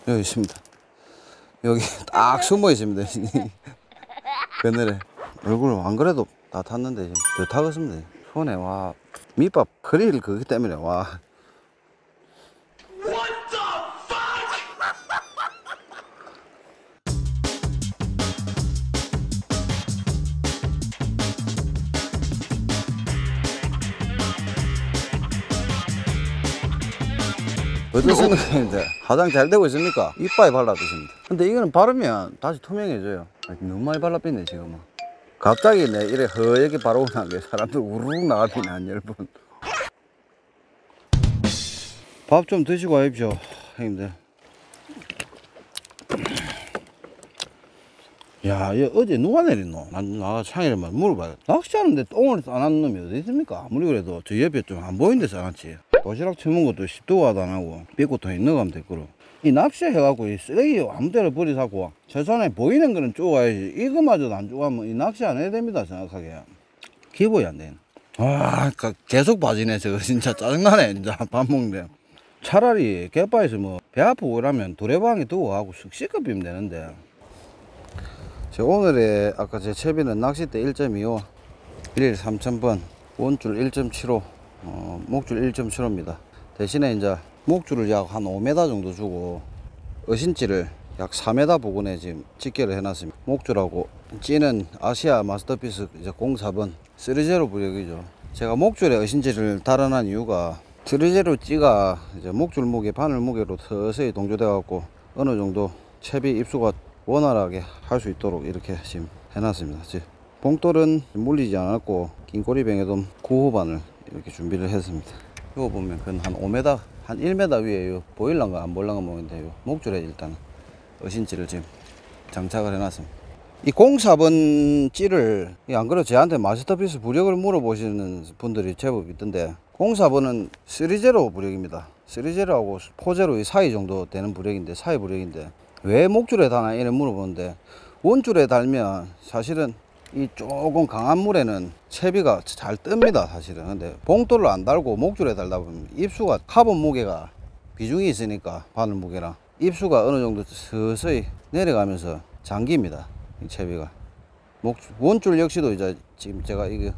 여기 있습니다. 여기 딱 숨어 있습니다. 그늘에. 얼굴 안 그래도 다 탔는데 지금 더 타겠습니다. 손에 와 밑밥 그릴 그기 때문에 와. 어떻습니까? 화장 잘 되고 있습니까? 이빨에 발라 드십니다. 근데 이거는 바르면 다시 투명해져요. 너무 많이 발라삐네 지금은. 갑자기 내 이래 허옇게 바르고 난 게 사람들 우르르 나가삐네 한 10분. 밥 좀 드시고 가십시오 형님들. 야, 어제 누가 내렸노? 나 창이를 물어봐요. 낚시하는데 똥을 싸놨는 놈이 어디 있습니까? 아무리 그래도 저 옆에 좀 안 보이는 데 싸놨지. 도시락 쳐먹은 것도 십도가도 안 하고 삐꼬통에 넣어가면 됐거든. 이 낚시해갖고 이 쓰레기 아무 데나 버리사고 최소한에 보이는 거는 쪼가야지. 이거마저도 안 쪼가면 이 낚시 안 해야 됩니다 생각하게. 기본이 안 되네. 아, 계속 빠지네 저거. 진짜 짜증나네 진짜. 밥 먹는데 차라리 갯바에서 뭐 배 아프고 이러면 도래방에 두고 가고 쓱 비면 되는데. 제 오늘의 아까 제 채비는 낚싯대 1.25 1일 3,000번 원줄 1.75 목줄 1.75입니다 대신에 이제 목줄을 약 한 5m 정도 주고 어신지를 약 4m 부근에 지금 집계를 해놨습니다. 목줄하고 찌는 아시아 마스터피스 이제 04번 30 부력이죠. 제가 목줄에 어신지를 달아난 이유가 30 찌가 이제 목줄 무게 바늘 무게로 서서히 동조돼 갖고 어느 정도 채비 입수가 원활하게 할 수 있도록 이렇게 지금 해놨습니다. 봉돌은 물리지 않았고 긴꼬리뱅에돔 9호반을 이렇게 준비를 했습니다. 이거 보면 그건 한 5m 한 1m 위에 보일란가 안 보일란가 모르겠는데 목줄에 일단 어신지를 지금 장착을 해놨습니다. 이 04번 찌를 안 그래도 저한테 마스터피스 부력을 물어보시는 분들이 제법 있던데 04번은 30 부력입니다. 30하고 40 사이 정도 되는 부력인데 사이 부력인데 왜 목줄에 다나 이래 물어보는데 원줄에 달면 사실은 이 조금 강한 물에는 채비가 잘 뜹니다 사실은. 근데 봉돌을 안 달고 목줄에 달다 보면 입수가 카본 무게가 비중이 있으니까 바늘 무게랑 입수가 어느 정도 서서히 내려가면서 잠깁니다 이 채비가. 원줄 역시도 이제 지금 제가 이거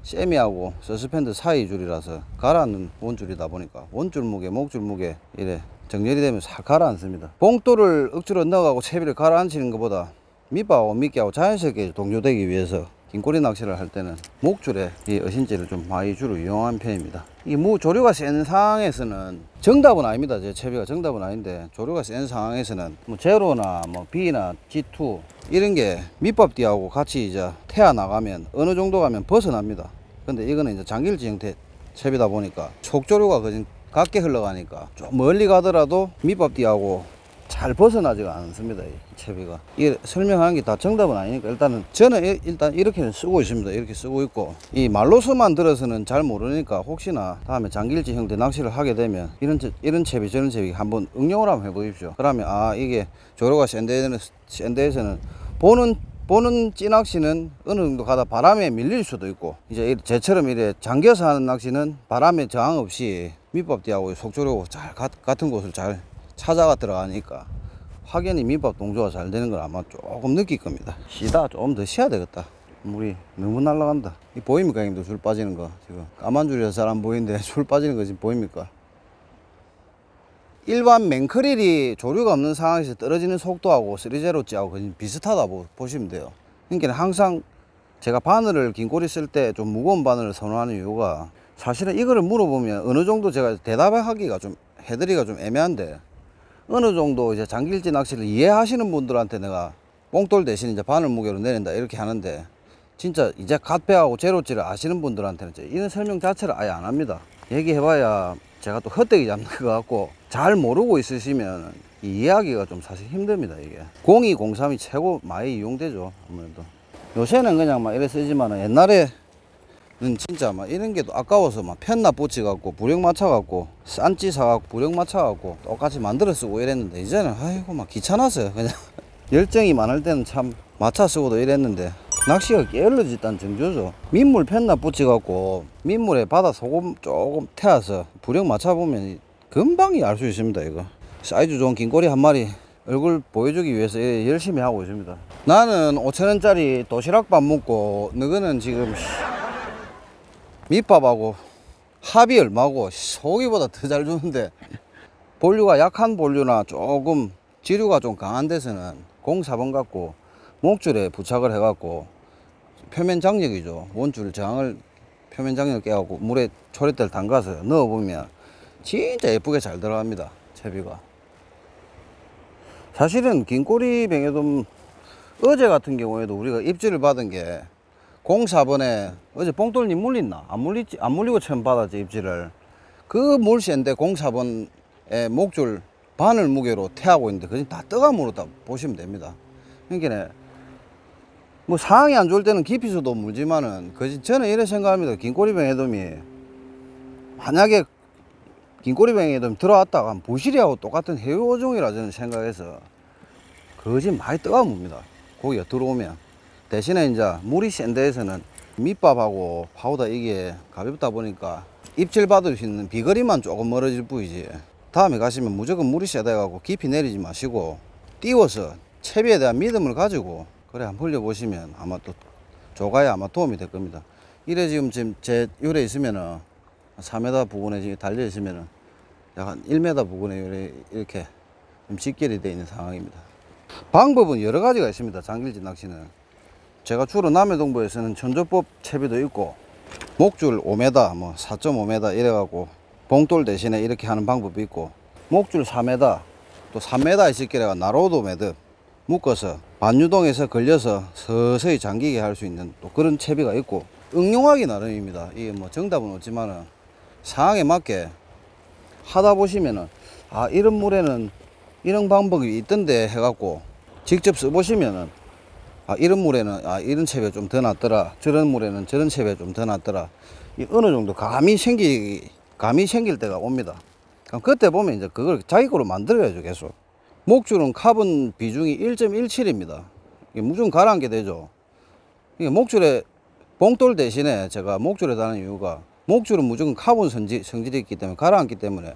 세미하고 서스펜드 사이 줄이라서 가라앉는 원줄이다 보니까 원줄 무게 목줄 무게 이래 정렬이 되면 싹 가라앉습니다. 봉돌을 억지로 넣어가고 채비를 가라앉히는 것보다 밑밥하고 미끼하고 자연스럽게 동조되기 위해서 긴꼬리 낚시를 할 때는 목줄에 이 어신지를 좀 많이 주로 이용한 편입니다. 이 조류가 센 상황에서는 정답은 아닙니다. 제 채비가 정답은 아닌데 조류가 센 상황에서는 뭐 제로나 뭐 B나 G2 이런 게 밑밥띠하고 같이 이제 태아 나가면 어느 정도 가면 벗어납니다. 근데 이거는 이제 장길지 형태 채비다 보니까 속조류가 그냥 각게 흘러가니까 좀 멀리 가더라도 밑밥띠하고 잘 벗어나지가 않습니다 이 채비가. 이게 설명하는 게 다 정답은 아니니까 일단은 저는 일단 이렇게는 쓰고 있습니다. 이렇게 쓰고 있고 이 말로서만 들어서는 잘 모르니까 혹시나 다음에 장길지 형태 낚시를 하게 되면 이런 채비 저런 채비 한번 응용을 한번 해보십시오. 그러면 아 이게 조류가 센 데에서는 보는 찌낚시는 어느 정도 가다 바람에 밀릴 수도 있고 이제 제처럼 이래 잠겨서 하는 낚시는 바람에 저항 없이 밑밥띠하고 속조류 잘 같은 곳을 잘 찾아가 들어가니까 확연히 밑밥 동조가 잘 되는 걸 아마 조금 느낄 겁니다. 쉬다 좀 더 쉬어야 되겠다. 물이 너무 날아간다. 이 보입니까 형님들 줄 빠지는 거 지금 까만 줄이라서 잘 안 보이는데 줄 빠지는 거 지금 보입니까? 일반 맹크릴이 조류가 없는 상황에서 떨어지는 속도하고 30찌하고 비슷하다고 보시면 돼요. 그러니까 항상 제가 바늘을 긴꼬리 쓸 때 좀 무거운 바늘을 선호하는 이유가 사실은 이거를 물어보면 어느 정도 제가 대답하기가 좀 해드리기가 좀 애매한데 어느 정도 이제 장길지 낚시를 이해하시는 분들한테 내가 뽕돌 대신 이제 바늘 무게로 내린다 이렇게 하는데 진짜 이제 갓배하고 제로찌를 아시는 분들한테는 이런 설명 자체를 아예 안 합니다. 얘기해봐야 제가 또 헛되게 잡는 것 같고 잘 모르고 있으시면 이해하기가 좀 사실 힘듭니다. 이게 02, 03이 최고 많이 이용되죠. 아무래도 요새는 그냥 막 이래 쓰지만 옛날에는 진짜 막 이런 게 아까워서 막 편납 붙여갖고 부력 맞춰갖고 싼찌 사갖고 부력 맞춰갖고 똑같이 만들어 쓰고 이랬는데 이제는 아이고 막 귀찮아서요. 그냥 열정이 많을 때는 참 맞춰 쓰고도 이랬는데 낚시가 게을러졌다는 증조죠. 민물 편납 붙여갖고 민물에 바다 소금 조금 태워서 부력 맞춰보면 금방 알 수 있습니다. 이거 사이즈 좋은 긴꼬리 한 마리 얼굴 보여주기 위해서 열심히 하고 있습니다. 나는 5,000원짜리 도시락밥 먹고 너희는 지금 밑밥하고 합이 얼마고 소고기보다 더 잘 주는데, 본류가 약한 본류나 조금 지류가 좀 강한 데서는 04번 갖고 목줄에 부착을 해갖고 표면 장력이죠. 원줄 저항을 표면 장력 깨갖고 물에 초리대를 담가서 넣어보면 진짜 예쁘게 잘 들어갑니다. 채비가. 사실은 긴꼬리 뱅에돔 어제 같은 경우에도 우리가 입질을 받은 게 04번에 어제 뽕돌님 물렸나? 안 물리고 처음 받았지 입질을. 그 물새인데 04번에 목줄 바늘 무게로 태하고 있는데 그게 다 떠가 물었다 보시면 됩니다. 그러니까 뭐 상황이 안 좋을 때는 깊이서도 물지만은 저는 이래 생각합니다. 긴꼬리 뱅에돔이 만약에 긴꼬리 뱅에돔 들어왔다가 부시리하고 똑같은 해유어종이라 저는 생각해서 거짓 많이 떠가 뭅니다. 고기가 들어오면. 대신에 이제 물이 센 데에서는 밑밥하고 파우더 이게 가볍다 보니까 입질 받을 수 있는 비거리만 조금 멀어질 뿐이지, 다음에 가시면 무조건 물이 세다 해갖고 깊이 내리지 마시고 띄워서 채비에 대한 믿음을 가지고 그래 한번 흘려보시면 아마 또 조가에 아마 도움이 될 겁니다. 이래 지금 제 요래 있으면은 4m 부근에 지금 달려 있으면은 약 한 1m 부근에 이렇게 좀 직결이 되어 있는 상황입니다. 방법은 여러 가지가 있습니다. 장길지 낚시는 제가 주로 남해동부에서는 천조법 채비도 있고 목줄 5m 뭐 4.5m 이래갖고 봉돌 대신에 이렇게 하는 방법이 있고, 목줄 4m 또 3m 있을 게다가 나로도 매듭 묶어서 반유동에서 걸려서 서서히 잠기게 할 수 있는 또 그런 채비가 있고, 응용하기 나름입니다. 이게 뭐 정답은 없지만은 상황에 맞게 하다 보시면은 아 이런 물에는 이런 방법이 있던데 해갖고 직접 써보시면은 아 이런 물에는 아 이런 채비가 좀 더 낫더라, 저런 물에는 저런 채비가 좀 더 낫더라, 이 어느 정도 감이 생길 때가 옵니다. 그럼 그때 보면 이제 그걸 자기 거로 만들어야죠. 계속 목줄은 카본 비중이 1.17입니다 무조건 가라앉게 되죠. 이게 목줄에 봉돌 대신에 제가 목줄에 다는 이유가 목줄은 무조건 카본 성질이 있기 때문에 가라앉기 때문에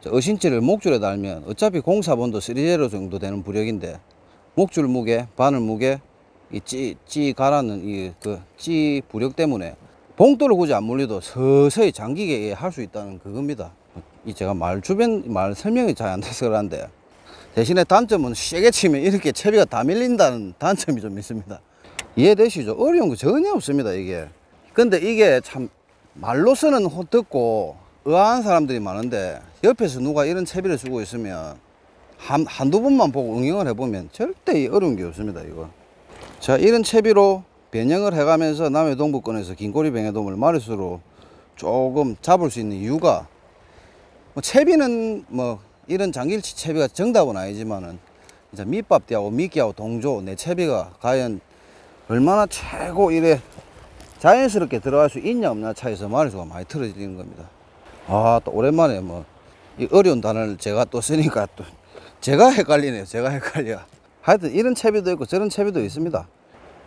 어신치를 목줄에 달면 어차피 04번도 3제로 정도 되는 부력인데 목줄 무게, 바늘 무게, 이 찌 가라앉는 찌 부력 때문에 봉돌을 굳이 안 물려도 서서히 잠기게 할 수 있다는 그겁니다. 이 제가 말 설명이 잘 안 돼서 그런데 대신에 단점은 세게 치면 이렇게 채비가 다 밀린다는 단점이 좀 있습니다. 이해되시죠? 어려운 거 전혀 없습니다 이게. 근데 이게 참 말로서는 듣고 의아한 사람들이 많은데 옆에서 누가 이런 채비를 쓰고 있으면 한두 번만 보고 응용을 해보면 절대 어려운 게 없습니다 이거. 자, 이런 채비로 변형을 해가면서 남해동부권에서 긴꼬리 뱅에돔을 마리수로 조금 잡을 수 있는 이유가, 뭐 채비는 뭐 이런 장길치 채비가 정답은 아니지만은 이제 밑밥띠하고 미끼하고 동조 내 채비가 과연 얼마나 최고 이래 자연스럽게 들어갈 수 있냐 없냐 차에서 마리수가 많이 틀어지는 겁니다. 아, 또 오랜만에 뭐 이 어려운 단어를 제가 또 쓰니까 또 제가 헷갈리네요. 제가 헷갈려. 하여튼 이런 채비도 있고 저런 채비도 있습니다.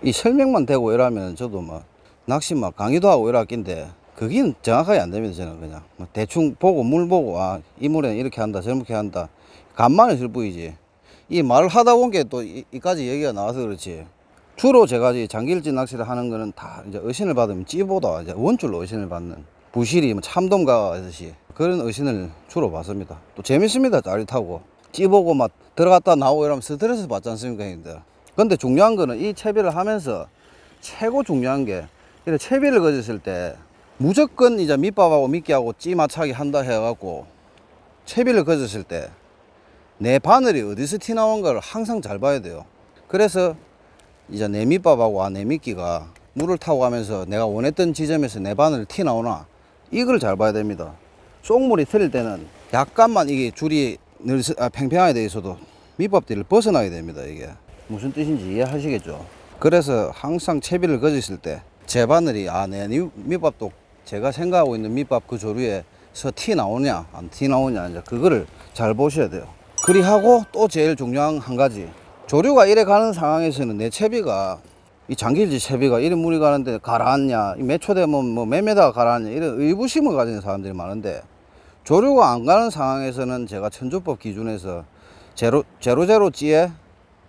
이 설명만 되고 이러면 저도 막 낚시 막 강의도 하고 이랬긴데 그긴 정확하게 안 됩니다. 저는 그냥 뭐 대충 보고 물 보고 아 이 물에는 이렇게 한다 저렇게 한다 간만에 쓸 뿐이지, 이 말을 하다 본 게 또 이까지 얘기가 나와서 그렇지. 주로 제가 장길지 낚시를 하는 거는 다 이제 어신을 받으면 찌보다 이제 원줄로 어신을 받는 부실이 뭐 참돔가 하듯이 그런 어신을 주로 받습니다. 또 재밌습니다. 짜릿하고 찌보고 막 들어갔다 나오고 이러면 스트레스 받지 않습니까 형님들. 근데 중요한 거는 이 채비를 하면서 최고 중요한 게 이렇게 채비를 거졌을 때 무조건 이제 밑밥하고 미끼하고 찌 맞추기 한다 해갖고 채비를 거졌을 때 내 바늘이 어디서 튀 나온 걸 항상 잘 봐야 돼요. 그래서 이제 내 밑밥하고 내 미끼가 물을 타고 가면서 내가 원했던 지점에서 내 바늘 튀 나오나 이걸 잘 봐야 됩니다. 쏙물이 틀릴 때는 약간만 이게 줄이 팽팽하게 돼 있어도 밑밥들을 벗어나게 됩니다. 이게 무슨 뜻인지 이해하시겠죠? 그래서 항상 채비를 거졌을 때 제 바늘이 내 밑밥도 제가 생각하고 있는 밑밥 그 조류에서 티 나오냐 안 티 나오냐 이제 그거를 잘 보셔야 돼요. 그리하고 또 제일 중요한 한 가지, 조류가 이래 가는 상황에서는 내 채비가 이 장길지 채비가 이런 물이 가는데 가라앉냐 몇 초 되면 뭐 몇 메다가 가라앉냐 이런 의구심을 가지는 사람들이 많은데 조류가 안 가는 상황에서는 제가 천조법 기준에서 제로제로찌에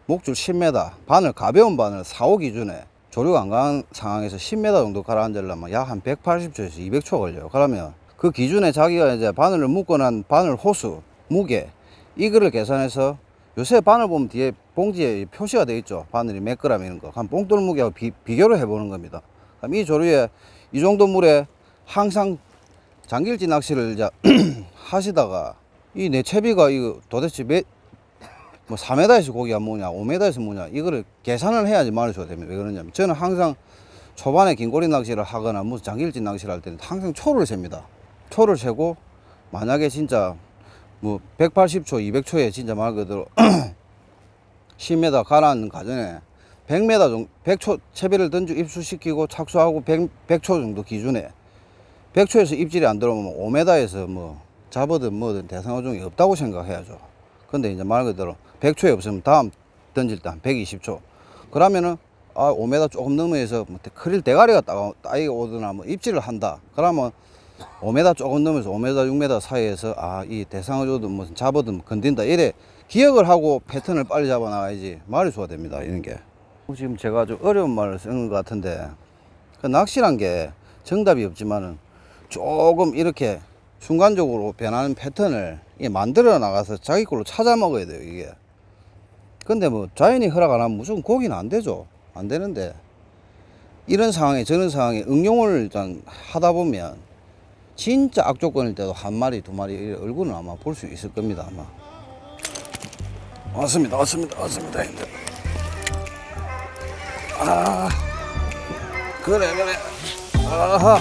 목줄 10m, 바늘 가벼운 바늘 4, 5 기준에 조류가 안 가는 상황에서 10m 정도 가라앉으려면 약 한 180초에서 200초 걸려요. 그러면 그 기준에 자기가 이제 바늘을 묶어 난 바늘 호수, 무게, 이거를 계산해서 요새 바늘 보면 뒤에 봉지에 표시가 되어 있죠. 바늘이 몇 그램 이런 거. 한 뽕돌 무게하고 비교를 해보는 겁니다. 그럼 이 조류에 이 정도 물에 항상 장길지 낚시를 이제 하시다가 이 내 채비가 이거 도대체 뭐 4m에서 고기가 뭐냐 5m에서 뭐냐 이거를 계산을 해야지 말을 줘야 됩니다. 왜 그러냐면 저는 항상 초반에 긴고리 낚시를 하거나 무슨 장길지 낚시를 할 때는 항상 초를 셉니다. 초를 세고 만약에 진짜 뭐 180초 200초에 진짜 말 그대로 10m 가라앉는 가정에 100m 정도 100초 채비를 던지고 입수시키고 착수하고 100초 정도 기준에 100초에서 입질이 안 들어오면 5m에서 뭐 잡어든 뭐든 대상어종이 없다고 생각해야죠. 근데 이제 말 그대로 100초에 없으면 다음 던질 때 한 120초. 그러면은 5m 조금 넘어서 뭐 크릴 대가리가 따이가 오거나 뭐 입질을 한다. 그러면 5m 조금 넘어서 5m 6m 사이에서 이 대상어종도 무슨 잡어든 건든다 이래 기억을 하고 패턴을 빨리 잡아 나가야지 말이 좋아 됩니다. 이런 게 지금 제가 좀 어려운 말을 쓴 것 같은데 그 낚시란 게 정답이 없지만은 조금 이렇게 순간적으로 변하는 패턴을 만들어 나가서 자기 걸로 찾아 먹어야 돼요. 이게 근데 뭐 자연이 허락 안 하면 무조건 고기는 안 되죠. 안 되는데 이런 상황에 저런 상황에 응용을 일단 하다 보면 진짜 악조건일 때도 한 마리 두 마리 얼굴은 아마 볼 수 있을 겁니다. 아마 왔습니다. 형들. 그래 아하